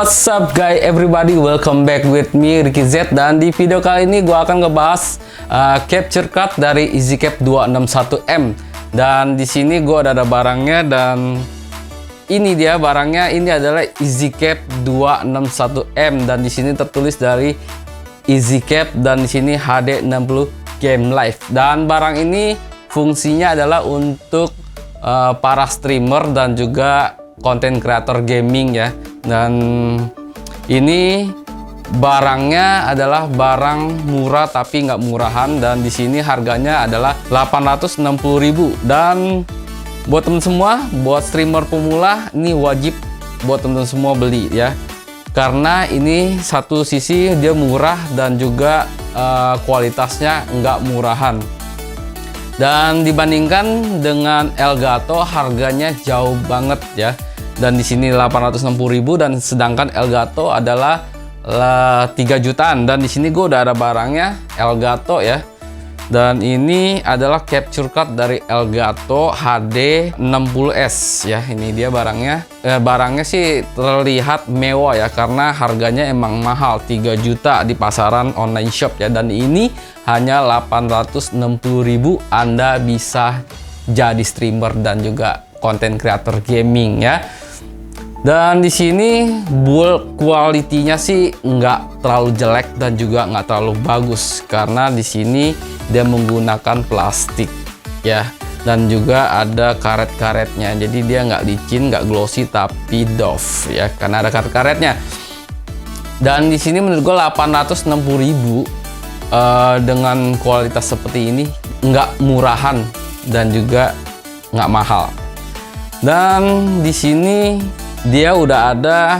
What's up guys, everybody, welcome back with me Ricky Z. Dan di video kali ini gue akan ngebahas capture card dari EasyCap 261M. Dan di sini gue ada barangnya, dan ini dia barangnya. Ini adalah EasyCap 261M, dan di sini tertulis dari EasyCap, dan di sini HD 60 Game Live. Dan barang ini fungsinya adalah untuk para streamer dan juga konten creator gaming ya. Dan ini barangnya adalah barang murah tapi nggak murahan, dan di sini harganya adalah 860.000. Dan buat temen semua, buat streamer pemula, ini wajib buat temen semua beli ya, karena ini satu sisi dia murah dan juga kualitasnya nggak murahan. Dan dibandingkan dengan Elgato harganya jauh banget ya. Dan di sini 860.000, dan sedangkan Elgato adalah 3 jutaan. Dan di sini gue udah ada barangnya Elgato ya. Dan ini adalah capture card dari Elgato HD 60S ya. Ini dia barangnya. Barangnya sih terlihat mewah ya, karena harganya emang mahal, 3 juta di pasaran online shop ya. Dan ini hanya 860.000 Anda bisa jadi streamer dan juga konten creator gaming ya. Dan di sini build quality-nya sih nggak terlalu jelek dan juga nggak terlalu bagus, karena di sini dia menggunakan plastik ya, dan juga ada karet-karetnya. Jadi dia nggak licin, nggak glossy, tapi doff ya, karena ada karet-karetnya. Dan di sini menurut gue 860.000 dengan kualitas seperti ini nggak murahan dan juga nggak mahal. Dan di sini dia udah ada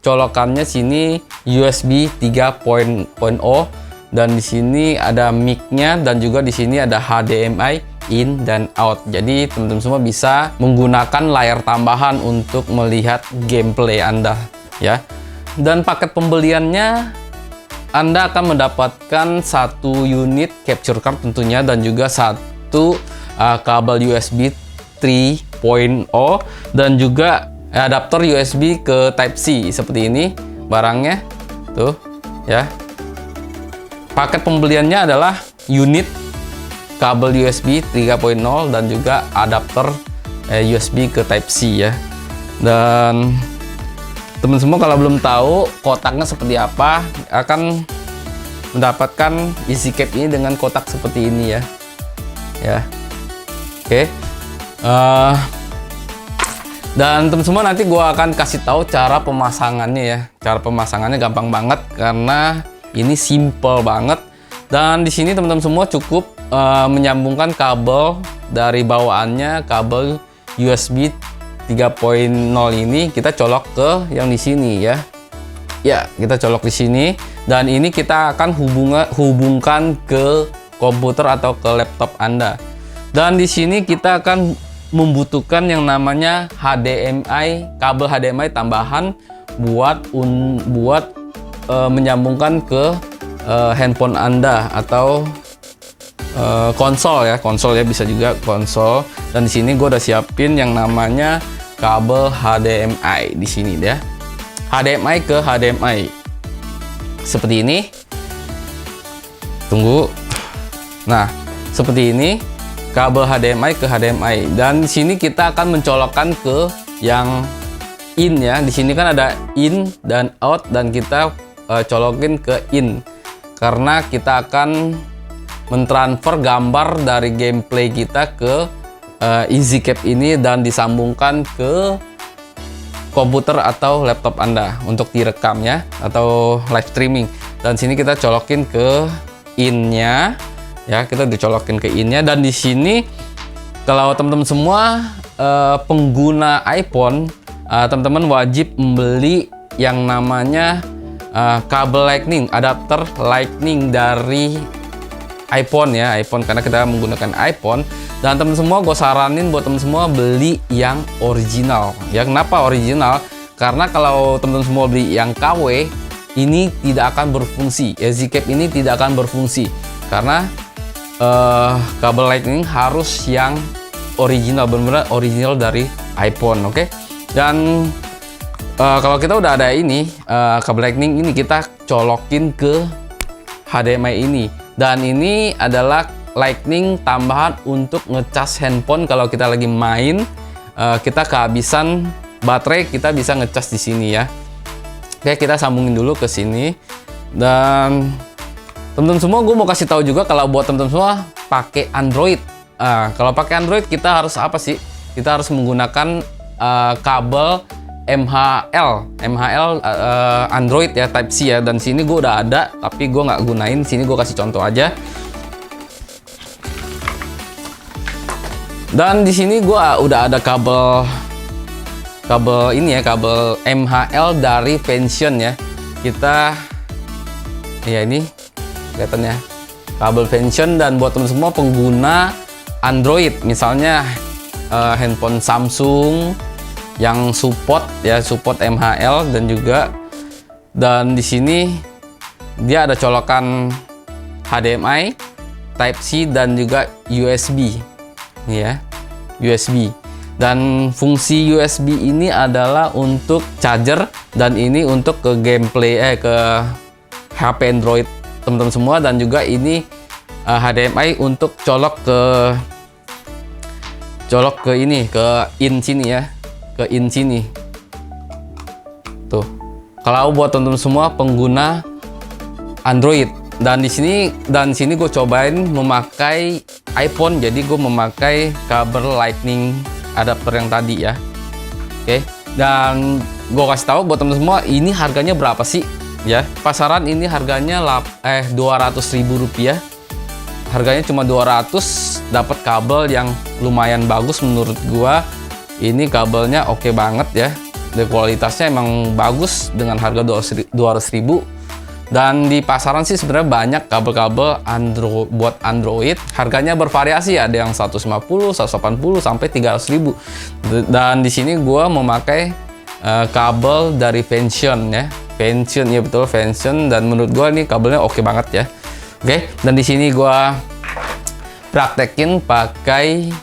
colokannya, sini USB 3.0, dan di sini ada mic-nya, dan juga di sini ada HDMI in dan out. Jadi teman-teman semua bisa menggunakan layar tambahan untuk melihat gameplay Anda ya. Dan paket pembeliannya Anda akan mendapatkan satu unit capture card tentunya, dan juga satu kabel USB 3.0, dan juga adapter USB ke Type-C seperti ini barangnya tuh ya. Paket pembeliannya adalah unit kabel USB 3.0 dan juga adapter USB ke Type-C ya. Dan teman semua kalau belum tahu kotaknya seperti apa, akan mendapatkan EasyCap ini dengan kotak seperti ini ya. Ya. Oke. Dan teman semua, nanti gua akan kasih tahu cara pemasangannya ya. Cara pemasangannya gampang banget, karena ini simple banget. Dan di sini teman-teman semua cukup menyambungkan kabel dari bawaannya, kabel USB 3.0 ini kita colok ke yang di sini ya. Ya, kita colok di sini, dan ini kita akan hubungkan ke komputer atau ke laptop Anda. Dan di sini kita akan membutuhkan yang namanya HDMI, kabel HDMI tambahan buat menyambungkan ke handphone Anda atau konsol ya, bisa juga konsol. Dan di sini gue udah siapin yang namanya kabel HDMI di sini ya. HDMI ke HDMI seperti ini. Tunggu. Nah, seperti ini. Kabel HDMI ke HDMI, dan di sini kita akan mencolokkan ke yang in ya. Di sini kan ada in dan out, dan kita colokin ke in, karena kita akan mentransfer gambar dari gameplay kita ke EasyCap ini dan disambungkan ke komputer atau laptop Anda untuk direkam ya, atau live streaming. Dan sini kita colokin ke in-nya. Ya, kita dicolokin ke in-nya. Dan di sini kalau teman-teman semua pengguna iPhone, teman-teman wajib membeli yang namanya kabel Lightning, adapter Lightning dari iPhone ya, iPhone, karena kita menggunakan iPhone. Dan teman semua, gue saranin buat teman semua beli yang original ya. Kenapa original? Karena kalau teman-teman semua beli yang KW, ini tidak akan berfungsi. EasyCap ini tidak akan berfungsi, karena kabel Lightning harus yang original, benar-benar original dari iPhone. Oke. Dan Kalau kita udah ada ini kabel Lightning ini, kita colokin ke HDMI ini, dan ini adalah Lightning tambahan untuk ngecas handphone. Kalau kita lagi main, kita kehabisan baterai, kita bisa ngecas di sini ya. Oke, kita sambungin dulu ke sini. Dan teman-teman semua, gue mau kasih tahu juga kalau buat teman-teman semua pakai Android. Kalau pakai Android kita harus apa sih? Kita harus menggunakan kabel MHL Android ya, Type C ya. Dan sini gue udah ada, tapi gue nggak gunain. Sini gue kasih contoh aja. Dan di sini gue udah ada kabel ini ya, kabel MHL dari Vention ya. Kita ya ini kelihatan ya, kabel Vention. Dan buat teman semua pengguna Android, misalnya handphone Samsung yang support MHL, dan di sini dia ada colokan HDMI, Type C, dan juga USB. Ini ya, USB. Dan fungsi USB ini adalah untuk charger, dan ini untuk ke gameplay ke HP Android teman-teman semua. Dan juga ini HDMI untuk colok ke ini, ke in sini ya, ke in sini tuh. Kalau buat teman-teman semua pengguna Android. Dan di sini gue cobain memakai iPhone, jadi gue memakai kabel Lightning adapter yang tadi ya. Oke, dan gue kasih tahu buat teman-teman semua, ini harganya berapa sih ya? Pasaran ini harganya 200.000 rupiah. Harganya cuma 200, dapat kabel yang lumayan bagus menurut gua. Ini kabelnya oke banget ya. Dan kualitasnya emang bagus dengan harga 200.000. Dan di pasaran sih sebenarnya banyak kabel-kabel buat Android. Harganya bervariasi, ada yang 150, 180 sampai 300.000. Dan di sini gua memakai kabel dari Vention ya. Vention ya, betul, Vention. Dan menurut gua ini kabelnya oke banget ya. Oke, dan di sini gua praktekin pakai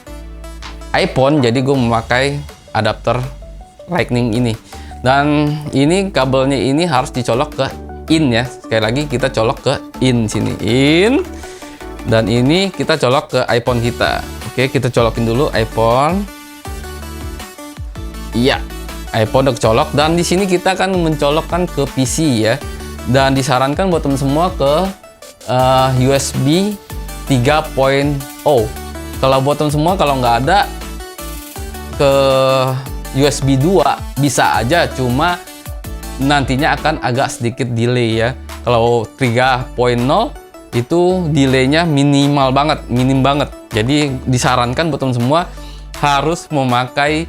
iPhone, jadi gue memakai adapter Lightning ini. Dan ini kabelnya ini harus dicolok ke in ya. Sekali lagi kita colok ke in sini, in. Dan ini kita colok ke iPhone kita. Oke, kita colokin dulu iPhone. Iya, iPhone udah kecolok. Dan di sini kita akan mencolokkan ke PC ya. Dan disarankan buat teman semua ke USB 3.0. Kalau buat teman semua kalau nggak ada ke USB 2 bisa aja, cuma nantinya akan agak sedikit delay ya. Kalau 3.0 itu delaynya minim banget. Jadi disarankan buat teman semua harus memakai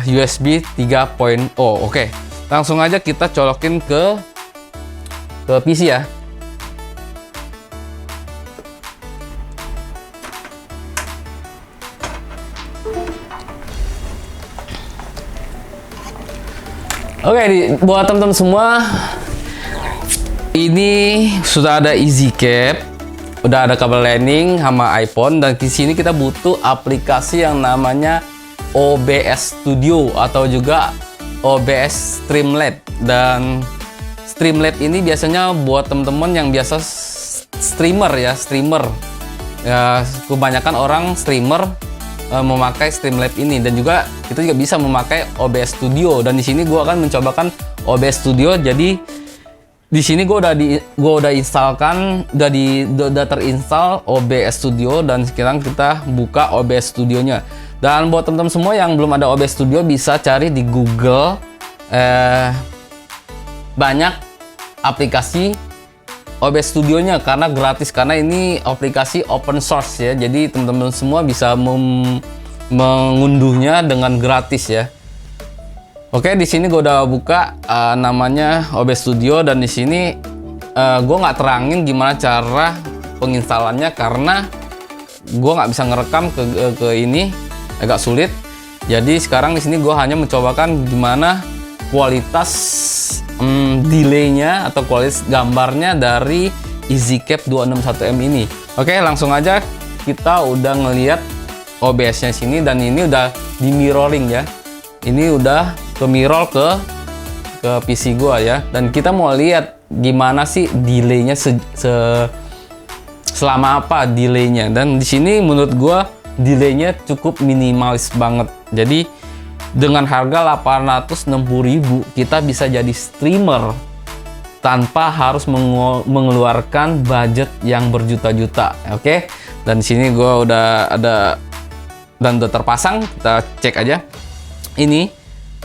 USB 3.0. Oke, langsung aja kita colokin ke PC ya. Oke, buat teman-teman semua, ini sudah ada EasyCap, udah ada kabel Lightning sama iPhone. Dan di sini kita butuh aplikasi yang namanya OBS Studio atau juga OBS Streamlabs. Dan Streamlabs ini biasanya buat teman-teman yang biasa streamer ya. Kebanyakan orang streamer memakai Streamlabs ini, dan juga kita juga bisa memakai OBS Studio. Dan di sini gue akan mencobakan OBS Studio. Jadi di sini gue udah instalkan, udah terinstall OBS Studio. Dan sekarang kita buka OBS Studionya. Dan buat teman-teman semua yang belum ada OBS Studio, bisa cari di Google. Banyak aplikasi OBS Studionya karena gratis, karena ini aplikasi open source ya. Jadi teman-teman semua bisa mengunduhnya dengan gratis ya. Oke, di sini gue udah buka namanya OBS Studio. Dan di sini gue nggak terangin gimana cara penginstalannya karena gue nggak bisa ngerekam ke ini, agak sulit. Jadi sekarang di sini gue hanya mencobakan gimana kualitas delaynya atau kualitas gambarnya dari EasyCap 261M ini. Oke, langsung aja kita udah ngelihat OBS-nya sini. Dan ini udah di mirroring ya. Ini udah ke mirror ke ke PC gua ya. Dan kita mau lihat gimana sih delaynya selama apa delaynya. Dan di sini menurut gua delaynya cukup minimalis banget. Jadi dengan harga 860.000 kita bisa jadi streamer tanpa harus mengeluarkan budget yang berjuta-juta. Oke. Dan di sini gua udah ada dan udah terpasang, kita cek aja. Ini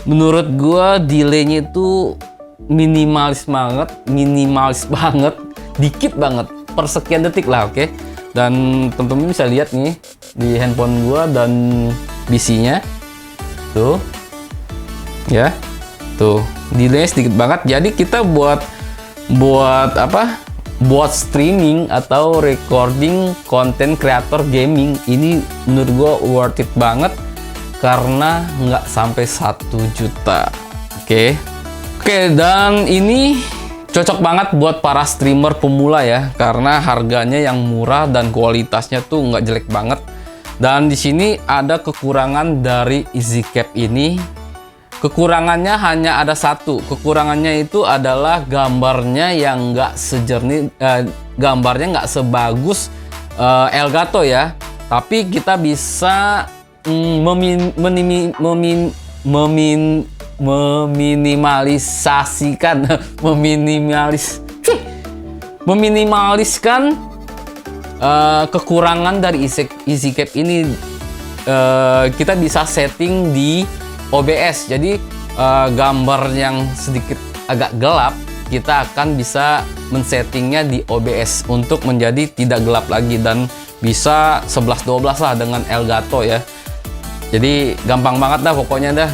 menurut gua delaynya itu minimalis banget, dikit banget, per sekian detik lah, oke. Dan teman-teman bisa lihat nih di handphone gua dan PC-nya. Tuh. Ya. Tuh, delaynya sedikit banget. Jadi kita buat apa? Buat streaming atau recording konten creator gaming ini menurut gua worth it banget karena nggak sampai 1 juta. Oke, dan ini cocok banget buat para streamer pemula ya, karena harganya yang murah dan kualitasnya tuh nggak jelek banget. Dan di sini ada kekurangan dari EasyCap ini. Kekurangannya hanya ada satu. Kekurangannya itu adalah gambarnya yang nggak sejernih, gambarnya nggak sebagus Elgato ya. Tapi kita meminimalisasikan meminimaliskan kekurangan dari EasyCap ini. Kita bisa setting di OBS, jadi gambar yang sedikit agak gelap kita akan bisa men-settingnya di OBS untuk menjadi tidak gelap lagi dan bisa 11-12 lah dengan Elgato ya. Jadi gampang banget dah pokoknya dah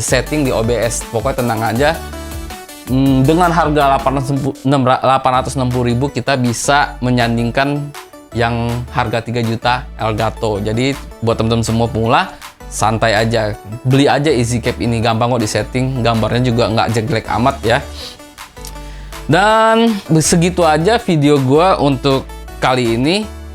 setting di OBS, pokoknya tenang aja. Dengan harga 860.000 kita bisa menyandingkan yang harga 3 juta Elgato. Jadi buat teman-teman semua pemula, santai aja, beli aja EasyCap ini, gampang kok disetting, gambarnya juga nggak jelek amat ya. Dan segitu aja video gua untuk kali ini.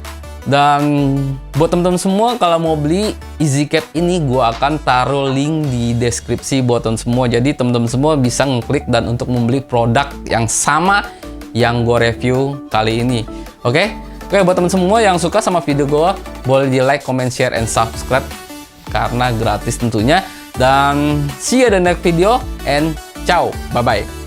Dan buat teman-teman semua kalau mau beli EasyCap ini, gua akan taruh link di deskripsi buat teman semua. Jadi teman-teman semua bisa ngeklik dan untuk membeli produk yang sama yang gua review kali ini. Oke, buat teman semua yang suka sama video gua, boleh di like, comment, share, and subscribe karena gratis tentunya. Dan see you in the next video and ciao, bye bye.